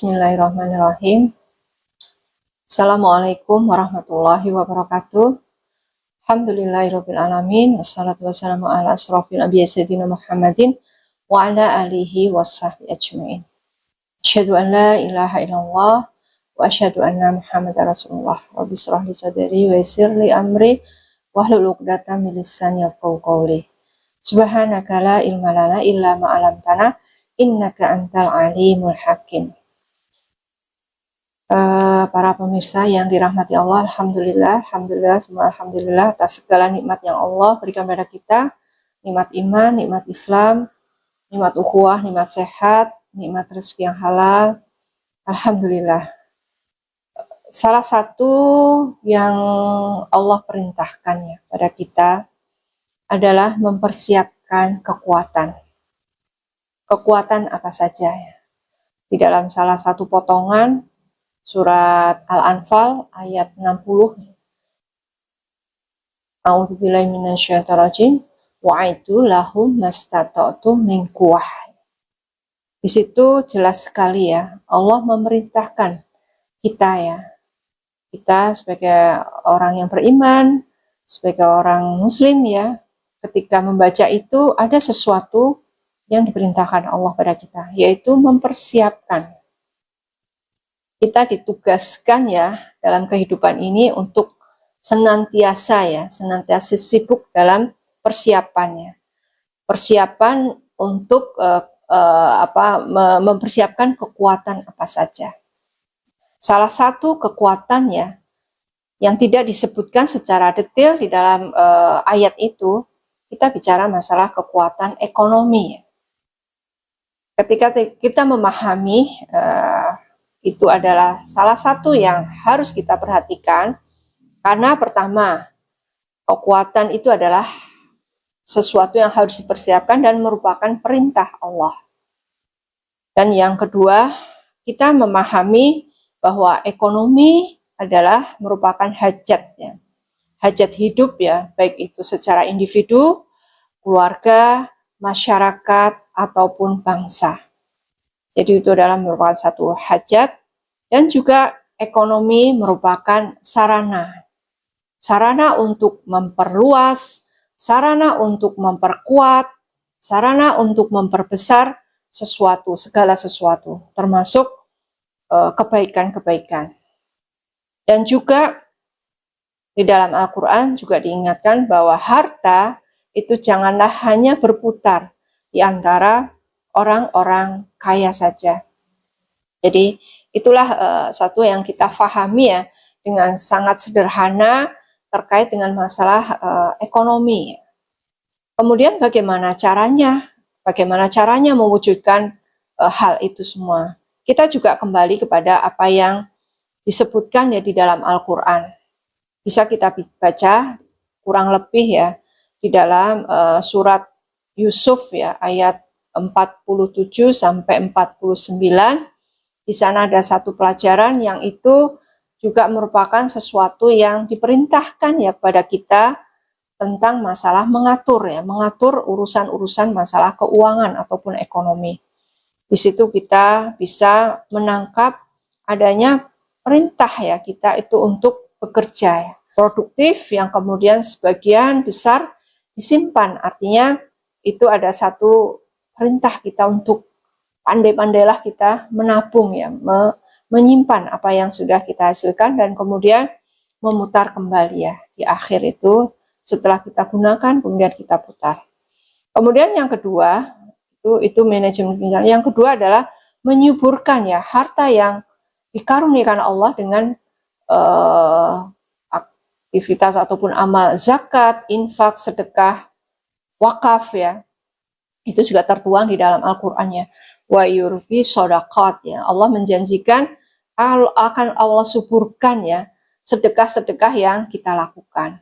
Bismillahirrahmanirrahim. Assalamualaikum warahmatullahi wabarakatuh. Alhamdulillahirabbil alamin. Wassalatu wassalamu ala asrofil anbiya'i sayyidina Muhammadin wa ala alihi washabbihi ajmain. Asyhadu an la ilaha illallah wa asyhadu anna Muhammadar Rasulullah. Rabbi shrah li sadri wa yassir li amri wahlul 'uqdatam min lisani yafqahu qawli. Subhanaka la ilma lana illa ma 'allamtana innaka antal alimul hakim. Para pemirsa yang dirahmati Allah, alhamdulillah semua alhamdulillah atas segala nikmat yang Allah berikan pada kita, nikmat iman, nikmat Islam, nikmat ukhuwah, nikmat sehat, nikmat rezeki yang halal. Alhamdulillah. Salah satu yang Allah perintahkannya pada kita adalah mempersiapkan kekuatan. Kekuatan apa saja ya? Di dalam salah satu potongan Surat Al-Anfal ayat 60. A'udzubillahi minasyaitonirrajim. Wa'iddu lahum mastata'tum min quwwah. Di situ jelas sekali ya, Allah memerintahkan kita ya. Kita sebagai orang yang beriman, sebagai orang muslim ya, ketika membaca itu ada sesuatu yang diperintahkan Allah pada kita, yaitu mempersiapkan. Kita ditugaskan ya dalam kehidupan ini untuk senantiasa sibuk dalam persiapannya. Persiapan untuk mempersiapkan kekuatan apa saja. Salah satu kekuatannya yang tidak disebutkan secara detail di dalam ayat itu, kita bicara masalah kekuatan ekonomi. Ketika kita memahami itu adalah salah satu yang harus kita perhatikan, karena pertama, kekuatan itu adalah sesuatu yang harus dipersiapkan dan merupakan perintah Allah. Dan yang kedua, kita memahami bahwa ekonomi adalah merupakan hajat ya. Hajat hidup ya, baik itu secara individu, keluarga, masyarakat, ataupun bangsa. Jadi itu adalah merupakan satu hajat, dan juga ekonomi merupakan sarana. Sarana untuk memperluas, sarana untuk memperkuat, sarana untuk memperbesar sesuatu, segala sesuatu, termasuk kebaikan-kebaikan. Dan juga di dalam Al-Quran juga diingatkan bahwa harta itu janganlah hanya berputar di antara orang-orang kaya saja. Jadi itulah satu yang kita pahami ya dengan sangat sederhana terkait dengan masalah ekonomi. Kemudian bagaimana caranya? Bagaimana caranya mewujudkan hal itu semua? Kita juga kembali kepada apa yang disebutkan ya di dalam Al-Quran. Bisa kita baca kurang lebih ya di dalam surat Yusuf ya ayat 47 sampai 49. Di sana ada satu pelajaran yang itu juga merupakan sesuatu yang diperintahkan ya kepada kita tentang masalah mengatur urusan-urusan masalah keuangan ataupun ekonomi. Di situ kita bisa menangkap adanya perintah ya kita itu untuk bekerja ya, produktif yang kemudian sebagian besar disimpan. Artinya itu ada satu perintah kita untuk pandai-pandailah kita menabung ya, menyimpan apa yang sudah kita hasilkan dan kemudian memutar kembali ya. Di akhir itu setelah kita gunakan kemudian kita putar. Kemudian yang kedua itu manajemen finansial. Yang kedua adalah menyuburkan ya harta yang dikaruniakan Allah dengan aktivitas ataupun amal zakat, infak, sedekah, wakaf ya. Itu juga tertuang di dalam Al-Qur'annya. Wa yurbi shadaqat ya. Allah menjanjikan akan Allah suburkan ya sedekah-sedekah yang kita lakukan.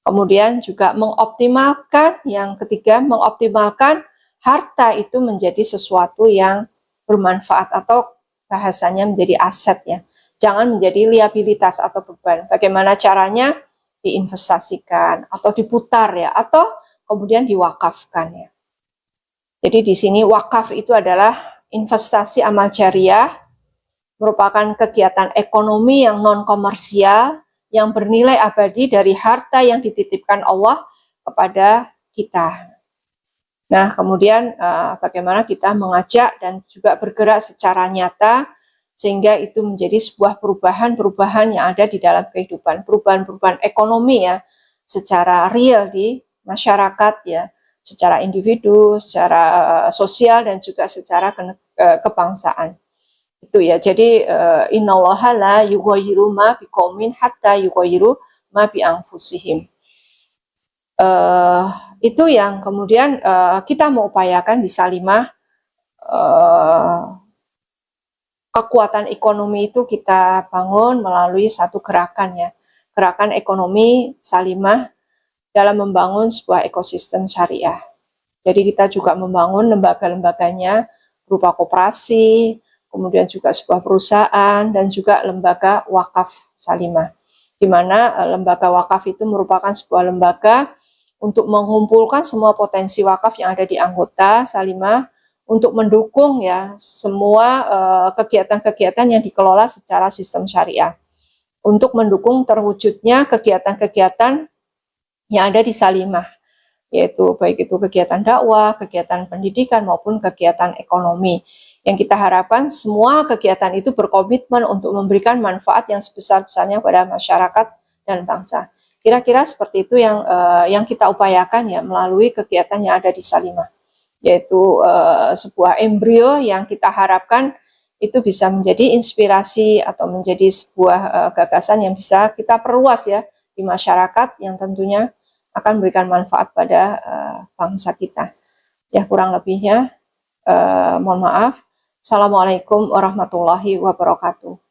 Kemudian juga mengoptimalkan, yang ketiga mengoptimalkan harta itu menjadi sesuatu yang bermanfaat atau bahasanya menjadi aset ya. Jangan menjadi liabilitas atau beban. Bagaimana caranya? Diinvestasikan atau diputar ya, atau kemudian diwakafkan ya. Jadi di sini wakaf itu adalah investasi amal jariah merupakan kegiatan ekonomi yang non-komersial, yang bernilai abadi dari harta yang dititipkan Allah kepada kita. Nah, kemudian bagaimana kita mengajak dan juga bergerak secara nyata sehingga itu menjadi sebuah perubahan-perubahan yang ada di dalam kehidupan, perubahan-perubahan ekonomi ya, secara real di masyarakat ya, secara individu, secara sosial dan juga secara kebangsaan. Itu ya. Jadi innallaha la yughayyiru ma biqaumin hatta yughayyiru ma bi anfusihim. Itu yang kemudian kita mau upayakan di Salimah. Kekuatan ekonomi itu kita bangun melalui satu gerakan ya, gerakan ekonomi Salimah dalam membangun sebuah ekosistem syariah. Jadi kita juga membangun lembaga-lembaganya berupa koperasi, kemudian juga sebuah perusahaan dan juga lembaga wakaf Salimah, di mana lembaga wakaf itu merupakan sebuah lembaga untuk mengumpulkan semua potensi wakaf yang ada di anggota Salimah untuk mendukung ya semua kegiatan-kegiatan yang dikelola secara sistem syariah, untuk mendukung terwujudnya kegiatan-kegiatan yang ada di Salimah, yaitu baik itu kegiatan dakwah, kegiatan pendidikan maupun kegiatan ekonomi. Yang kita harapkan semua kegiatan itu berkomitmen untuk memberikan manfaat yang sebesar-besarnya pada masyarakat dan bangsa. Kira-kira seperti itu yang kita upayakan ya melalui kegiatan yang ada di Salimah, yaitu sebuah embrio yang kita harapkan itu bisa menjadi inspirasi atau menjadi sebuah gagasan yang bisa kita perluas ya di masyarakat, yang tentunya akan memberikan manfaat pada bangsa kita. Ya, kurang lebihnya mohon maaf. Assalamualaikum warahmatullahi wabarakatuh.